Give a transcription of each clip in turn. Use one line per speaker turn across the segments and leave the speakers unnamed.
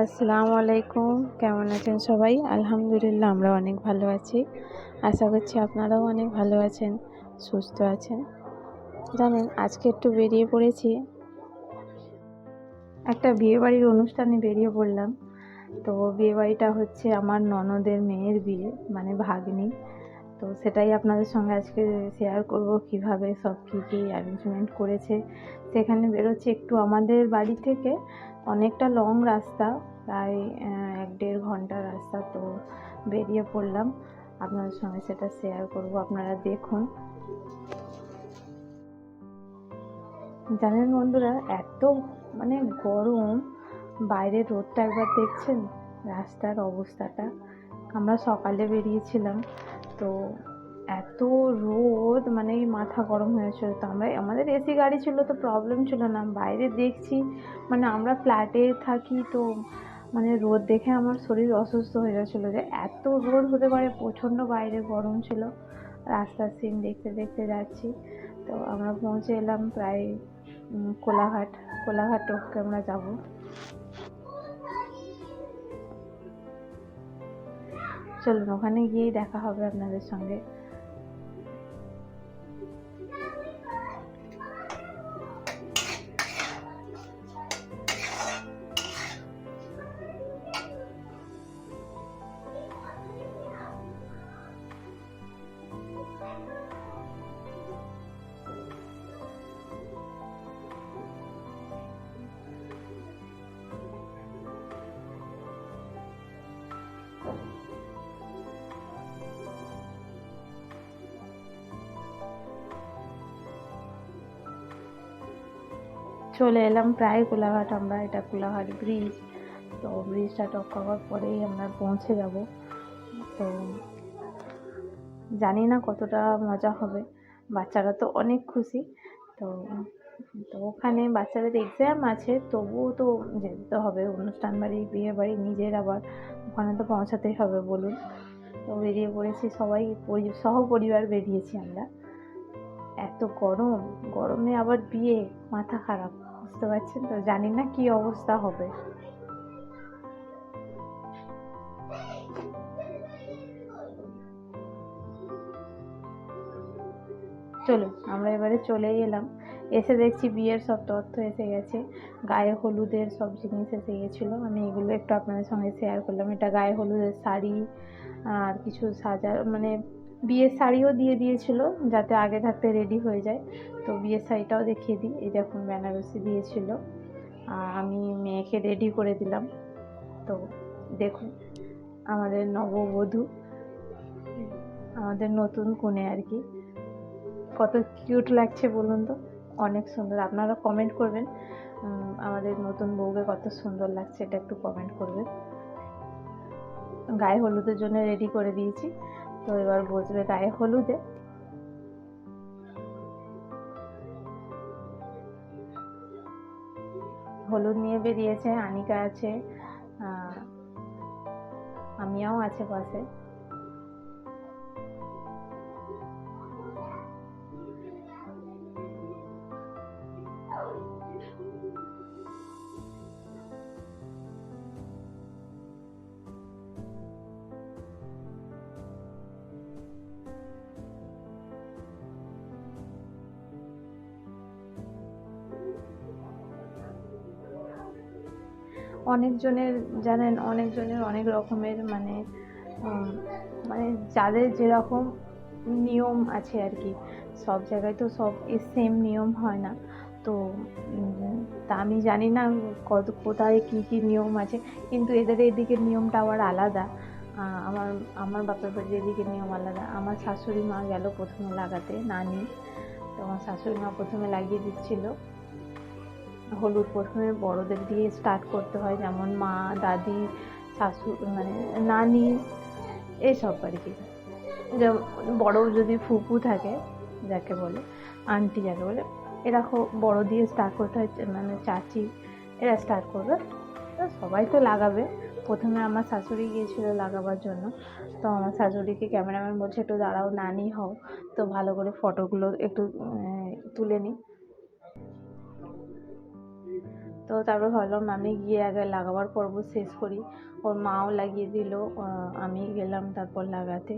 আসসালামু আলাইকুম। কেমন আছেন সবাই? আলহামদুলিল্লাহ আমরা অনেক ভালো আছি। আশা করছি আপনারাও অনেক ভালো আছেন, সুস্থ আছেন। জানেন আজকে একটু বেরিয়ে পড়েছি। একটা বিয়েবাড়ির অনুষ্ঠানে বেরিয়ে পড়লাম। তো বিয়েবাড়িটা হচ্ছে আমার ননদের মেয়ের বিয়ে, মানে ভাগ্নি। তো সেটাই আপনাদের সঙ্গে আজকে শেয়ার করব, কীভাবে কী অ্যারেঞ্জমেন্ট করেছে। সেখানে বেরোচ্ছি একটু আমাদের বাড়ি থেকে অনেকটা লং রাস্তা, প্রায় 1-1.5 ঘন্টার রাস্তা। তো বেরিয়ে পড়লাম, আপনাদের সঙ্গে সেটা শেয়ার করব, আপনারা দেখুন। জানেন বন্ধুরা, এত মানে গরম, বাইরের রোদটা একবার দেখছেন, রাস্তার অবস্থাটা। আমরা সকালে বেরিয়েছিলাম, তো এত রোদ, মানে মাথা গরম হয়েছিল। তো আমাদের এসি গাড়ি ছিল, তো প্রবলেম ছিল না। বাইরে দেখছি, মানে আমরা ফ্ল্যাটে থাকি, তো মানে রোদ দেখে আমার শরীর অসুস্থ হয়ে গেছিলো যে এত রোদ হতে পারে। প্রচণ্ড বাইরে গরম ছিল। রাস্তার সিন দেখতে দেখতে যাচ্ছি। তো আমরা পৌঁছে এলাম প্রায় কোলাঘাট টপকে আমরা যাব। চলুন, ওখানে গিয়েই দেখা হবে আপনাদের সঙ্গে। চলে এলাম প্রায় কোলাঘাট। আমরা, এটা কোলাঘাট ব্রিজ। তো ব্রিজটা টপ করার পরেই আমরা পৌঁছে যাব। তো জানি না কতটা মজা হবে, বাচ্চারা তো অনেক খুশি। তো তো ওখানে বাচ্চাদের এক্সাম আছে, তবুও তো যেতে হবে। অনুষ্ঠান বাড়ি, বিয়ে বাড়ি, নিজের আবার ওখানে তো পৌঁছাতেই হবে, বলুন। তো বেরিয়ে পড়েছি সবাই, সহপরিবার বেরিয়েছি আমরা। এত গরম, গরমে আবার বিয়ে, মাথা খারাপ, বুঝতে পারছেন তো। জানি না কি অবস্থা হবে। চলুন, আমরা এবারে চলেই এলাম। এসে দেখছি বিয়ের সব তথ্য এসে গেছে, গায়ে হলুদের সব জিনিস এসে গেছিলো। আমি এগুলো একটু আপনাদের সঙ্গে শেয়ার করলাম। এটা গায়ে হলুদের শাড়ি, আর কিছু মানে বিয়ের শাড়িও দিয়ে দিয়েছিল, যাতে আগে থাকতে রেডি হয়ে যায়। তো বিয়ের শাড়িটাও দেখিয়ে দিই। এই দেখুন, বেনারসি দিয়েছিল, আর আমি মেয়েকে রেডি করে দিলাম। তো দেখুন, আমাদের নববধূ, আমাদের নতুন কনে আর কি, কত কিউট লাগছে বলুন তো। অনেক সুন্দর। আপনারা কমেন্ট করবেন আমাদের নতুন বউকে কত সুন্দর লাগছে, এটা একটু কমেন্ট করবেন। গায়ে হলুদের জন্য রেডি করে দিয়েছি। তো এবার বসবে গায়ে হলুদে। হলুদ নিয়ে বেরিয়েছে, আনিকা আছে, আমিয়াও আছে পাশে। অনেকজনের, জানেন, অনেকজনের অনেক রকমের মানে মানে যাদের যেরকম নিয়ম আছে আর কি। সব জায়গায় তো সব সেম নিয়ম হয় না। তো তা আমি জানি না কোথায় কী কী নিয়ম আছে, কিন্তু এদের এদিকে নিয়মটা আবার আলাদা। আমার আমার বাপের বাড়ির এদিকে নিয়ম আলাদা। আমার শাশুড়ি মা গেল প্রথমে লাগাতে, নানি। তো আমার শাশুড়ি মা প্রথমে লাগিয়ে দিচ্ছিল হলুদ। প্রথমে বড়দের দিয়ে স্টার্ট করতে হয়, যেমন মা, দাদি, শাশুড়ি, মানে নানি, এসব আর কি। যেমন বড় যদি ফুপু থাকে, যাকে বলে আন্টি, যাকে বলে, এরা খুব বড় দিয়ে স্টার্ট করতে হয়, মানে চাচি, এরা স্টার্ট করবে। তো সবাই তো লাগাবে। প্রথমে আমার শাশুড়ি গিয়েছিল লাগাবার জন্য। তো আমার শাশুড়িকে ক্যামেরাম্যান বলছে, একটু দাঁড়াও, নানি হও, তো ভালো করে ফটোগুলো একটু তুলে নিই। তো তারপর ভাবলাম আমি গিয়ে আগে লাগাবার পর্ব শেষ করি। ওর মাও লাগিয়ে দিল, আমি গেলাম তারপর লাগাতে।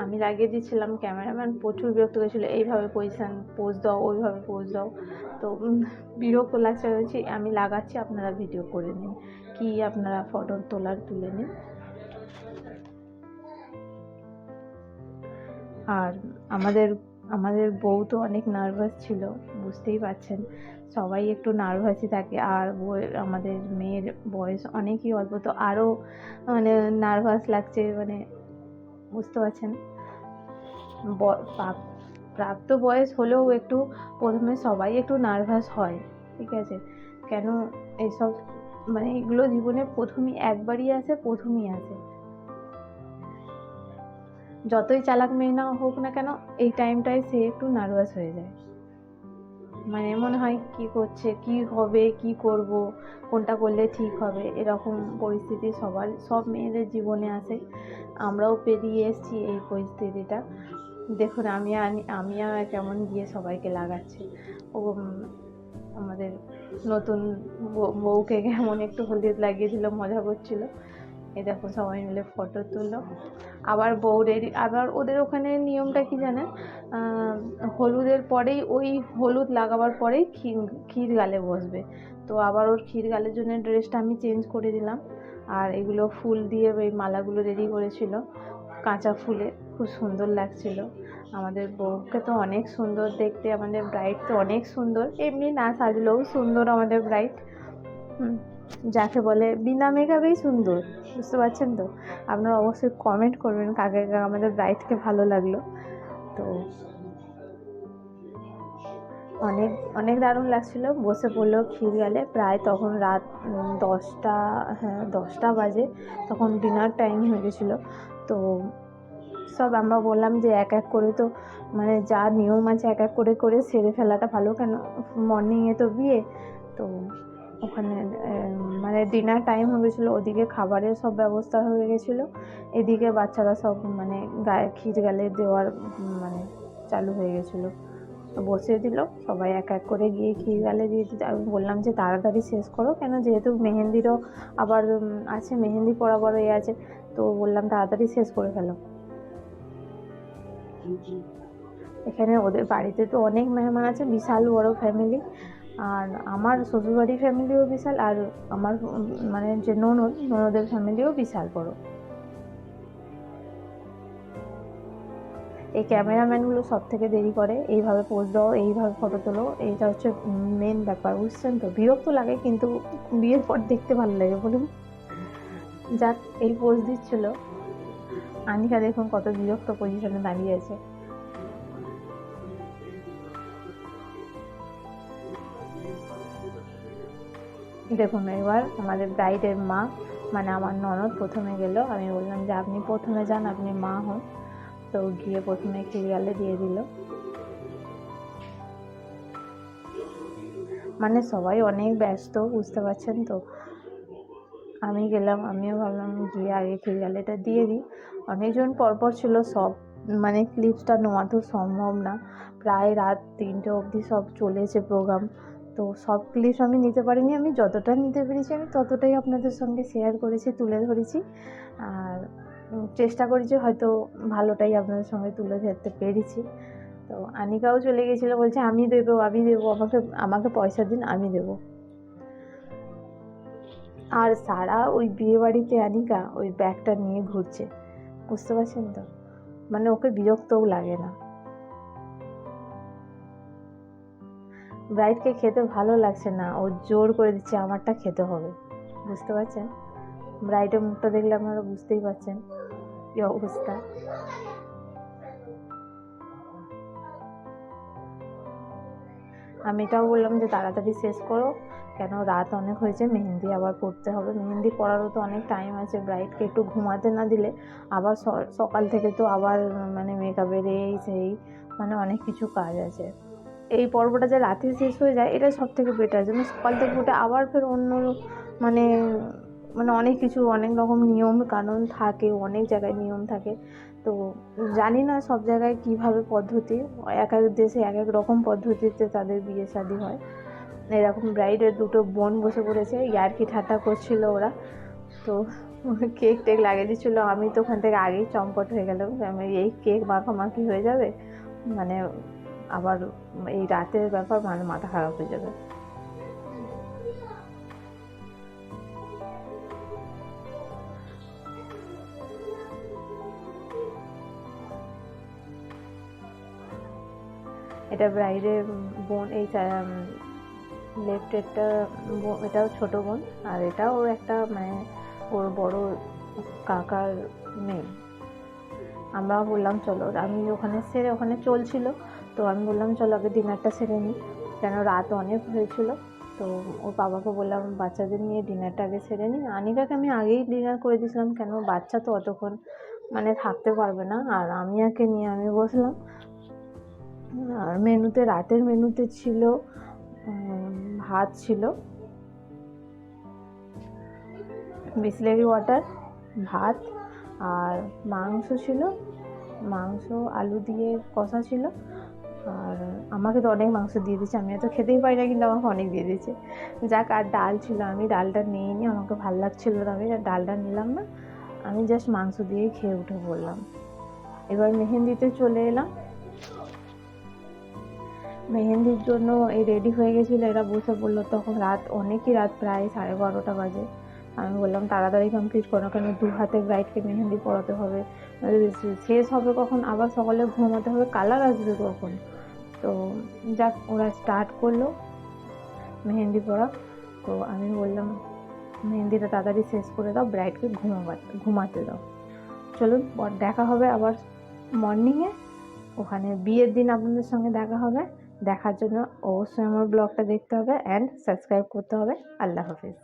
আমি লাগিয়ে দিচ্ছিলাম, ক্যামেরাম্যান প্রচুর বিরক্ত করেছিল, এইভাবে পোজ দাও, ওইভাবে পোজ দাও। তো বিরক্ত লাগছে, হয়েছে আমি লাগাচ্ছি, আপনারা ভিডিও করে নিন, কি আপনারা ফটো তুলে নিন। আর আমাদের বউ তো অনেক নার্ভাস ছিল, বুঝতেই পারছেন, সবাই একটু নার্ভাসই থাকে। আর আমাদের মেয়ের বয়স অনেকই অল্প, তো আরও মানে নার্ভাস লাগছে, মানে বুঝতে পারছেন। প্রাপ্ত বয়স হলেও একটু প্রথমে সবাই একটু নার্ভাস হয়, ঠিক আছে। কেন এইসব মানে এগুলো জীবনে একবারই আসে। যতই চালাক মেয়ে না হোক না কেন, এই টাইমটায় সে একটু নার্ভাস হয়ে যায়, মানে মনে হয় কি করছে, কি হবে, কি করব, কোনটা করলে ঠিক হবে, এরকম পরিস্থিতি সব মেয়েদের জীবনে আসে। আমরাও পেরিয়ে এসেছি এই পরিস্থিতিটা। দেখুন আমি কেমন গিয়ে সবাইকে লাগাচ্ছি। ও আমাদের নতুন বউকে কেমন একটু হলুদ লাগিয়ে দিল, মজা করছিল। এই দেখো সবাই মিলে ফটো তুললো। আবার বউ রেডি। আবার ওদের ওখানে নিয়মটা কি জানেন, হলুদের পরেই, ওই হলুদ লাগাবার পরেই ক্ষীর গালে বসবে। তো আবার ওর ক্ষীর গালের জন্য ড্রেসটা আমি চেঞ্জ করে দিলাম। আর এগুলো ফুল দিয়ে ওই মালাগুলো রেডি করেছিল, কাঁচা ফুলে, খুব সুন্দর লাগছিল। আমাদের বউকে তো অনেক সুন্দর দেখতে, আমাদের ব্রাইড তো অনেক সুন্দর, এমনি না সাজলেও সুন্দর আমাদের ব্রাইড। যাকে বলে বিনা মেকআপেই সুন্দর, বুঝতে পারছেন তো। আপনারা অবশ্যই কমেন্ট করবেন কাকে আমাদের ব্রাইডকে ভালো লাগলো। তো অনেক অনেক দারুণ লাগছিল। বসে পড়লো ক্ষীর গালে, প্রায় তখন রাত 10টা বাজে, তখন ডিনার টাইম হয়ে গেছিলো। তো সব আমরা বললাম যে এক এক করে, তো মানে যা নিয়ম আছে এক এক করে করে সেরে ফেলাটা ভালো, কেন মর্নিংয়ে তো বিয়ে। তো ওখানে মানে ডিনার টাইম হয়ে গেছিলো, ওদিকে খাবারের সব ব্যবস্থা হয়ে গেছিলো, এদিকে বাচ্চারা সব মানে গায়ে ক্ষীর গালে দেওয়ার মানে চালু হয়ে গেছিলো। তো বসিয়ে দিল, সবাই এক এক করে গিয়ে ক্ষীর গালে দিয়ে দিতে। আমি বললাম যে তাড়াতাড়ি শেষ করো, কেন যেহেতু মেহেন্দিরও আবার আছে, মেহেন্দি পরাবারও আছে, তো বললাম তাড়াতাড়ি শেষ করে ফেলো। এখানে ওদের বাড়িতে তো অনেক মেহমান আছে, বিশাল বড় ফ্যামিলি। আর আমার শ্বশুরবাড়ির ফ্যামিলিও বিশাল, আর আমার মানে যে ননদের ফ্যামিলিও বিশাল বড়। এই ক্যামেরাম্যানগুলো সব থেকে দেরি করে, এইভাবে পোজ দাও, এইভাবে ফটো তোলো, এইটা হচ্ছে মেন ব্যাপার, বুঝছেন তো। বিরক্ত লাগে, কিন্তু বিয়ের পর দেখতে ভালো লাগে বলুন। যাক, এই পোজ দিচ্ছিল। আনিকা দেখুন কত বিরক্ত পজিশনে দাঁড়িয়ে আছে। দেখুন এবার আমাদের ব্রাইডের মা, মানে আমার ননদ প্রথমে গেল। আমি বললাম যে আপনি প্রথমে যান, আপনি মা হন। তো গিয়ে প্রথমে ক্ষীর গালে দিয়ে দিল। মানে সবাই অনেক ব্যস্ত, বুঝতে পারছেন তো। আমি গেলাম, আমিও ভাবলাম গিয়ে আগে ক্ষীর গালেটা দিয়ে দিই। অনেকজন পরপর ছিল, সব মানে ক্লিপসটা নেওয়া তো সম্ভব না, প্রায় রাত 3টে অবধি সব চলেছে প্রোগ্রাম। তো সব ক্লিপস আমি নিতে পারিনি, আমি যতটা নিতে পেরেছি আমি ততটাই আপনাদের সঙ্গে শেয়ার করেছি, তুলে ধরেছি। আর চেষ্টা করেছি হয়তো ভালোটাই আপনাদের সঙ্গে তুলে ধরতে পেরেছি। তো আনিকাও চলে গেছিলো, বলছে আমি দেবো, আমাকে পয়সা দিন, আমি দেবো। আর সারা ওই বিয়ে বাড়িতে আনিকা ওই ব্যাগটা নিয়ে ঘুরছে, বুঝতে পারছেন তো। মানে ওকে বিরক্তও লাগে না। ব্রাইডকে খেতে ভালো লাগছে না, ও জোর করে দিচ্ছে আমারটা খেতে হবে, বুঝতে পারছেন। ব্রাইডের মুখটা দেখলে আপনারা বুঝতেই পারছেন কি অবস্থা। আমি এটাও বললাম যে তাড়াতাড়ি শেষ করো, কেন রাত অনেক হয়েছে, মেহেন্দি আবার পড়তে হবে, মেহেন্দি পড়ারও তো অনেক টাইম আছে। ব্রাইডকে একটু ঘুমাতে না দিলে আবার সকাল থেকে তো আবার মানে মেকআপের এই সেই, মানে অনেক কিছু কাজ আছে। এই পর্বটা যে রাতে শেষ হয়ে যায়, এটা সব থেকে বেটার, যেন সকাল থেকে উঠে আবার ফের অন্য মানে মানে অনেক কিছু অনেক রকম নিয়ম কানুন থাকে, অনেক জায়গায় নিয়ম থাকে। তো জানি না সব জায়গায় কীভাবে পদ্ধতি, এক এক দেশে এক এক রকম পদ্ধতিতে তাদের বিয়ে শাদী হয়। এরকম ব্রাইডের দুটো বোন বসে পড়েছে, ইয়ার্কি ঠাট্টা করছিল ওরা। তো কেক টেক লাগিয়ে দিচ্ছিলো, আমি তো ওখান থেকে আগেই চম্পট হয়ে গেলাম, আমি এই কেক মাখামাখি হয়ে যাবে, মানে আবার এই রাতের ব্যাপার, মানে মাথা খারাপ হয়ে যাবে। এটা ব্রাইডের বোন, এই লেফটেরটা এটাও ছোট বোন, আর এটাও ওর একটা মানে ওর বড় কাকার মেয়ে। আমরা বললাম চলো, আমি ওখানে সেরে ওখানে চলছিল, তো আমি বললাম চলো আগে ডিনারটা সেরে নিই, কেন রাত অনেক হয়েছিল। তো ওর বাবাকে বললাম বাচ্চাদের নিয়ে ডিনারটা আগে সেরে নিই। আনিকাকে আমি আগেই ডিনার করে দিয়েছিলাম, কেন বাচ্চা তো অতক্ষণ মানে থাকতে পারবে না, আর আমি একে নিয়ে আমি বসলাম। আর মেনুতে, রাতের মেনুতে ছিল ভাত ছিল, বিসলেরি ওয়াটার, ভাত, আর মাংস ছিল, মাংস আলু দিয়ে কষা ছিল। আর আমাকে তো অনেক মাংস দিয়ে দিচ্ছে, আমি এত খেতেই পারি না, কিন্তু আমাকে অনেক দিয়ে দিচ্ছে। যাক, আর ডাল ছিল, আমি ডালটা নিইনি, আমাকে ভালো লাগছিলো না, আমি ডালটা নিলাম না, আমি জাস্ট মাংস দিয়েই খেয়ে উঠে পড়লাম। এবার মেহেন্দিতে চলে এলাম। মেহেন্দির জন্য এই রেডি হয়ে গেছিলো, এরা বসে পড়লো, তখন অনেকই রাত, প্রায় 12:30 বাজে। আমি বললাম তাড়াতাড়ি কমপ্লিট করো, কেন 2 হাতে ব্রাইডকে মেহেন্দি পরাতে হবে, শেষ হবে কখন, আবার সকালে ঘুমাতে হবে, কালার আসবে কখন। তো যাক, ওরা স্টার্ট করলো মেহেন্দি পরা। তো আমি বললাম মেহেন্দিটা তাড়াতাড়ি শেষ করে দাও, ব্রাইডকে ঘুমাতে দাও। চলুন, দেখা হবে আবার মর্নিংয়ে, ওখানে বিয়ের দিন আপনাদের সঙ্গে দেখা হবে। দেখার জন্য অবশ্যই আমার ব্লগটা দেখতে হবে অ্যান্ড সাবস্ক্রাইব করতে হবে। আল্লাহ হাফিজ।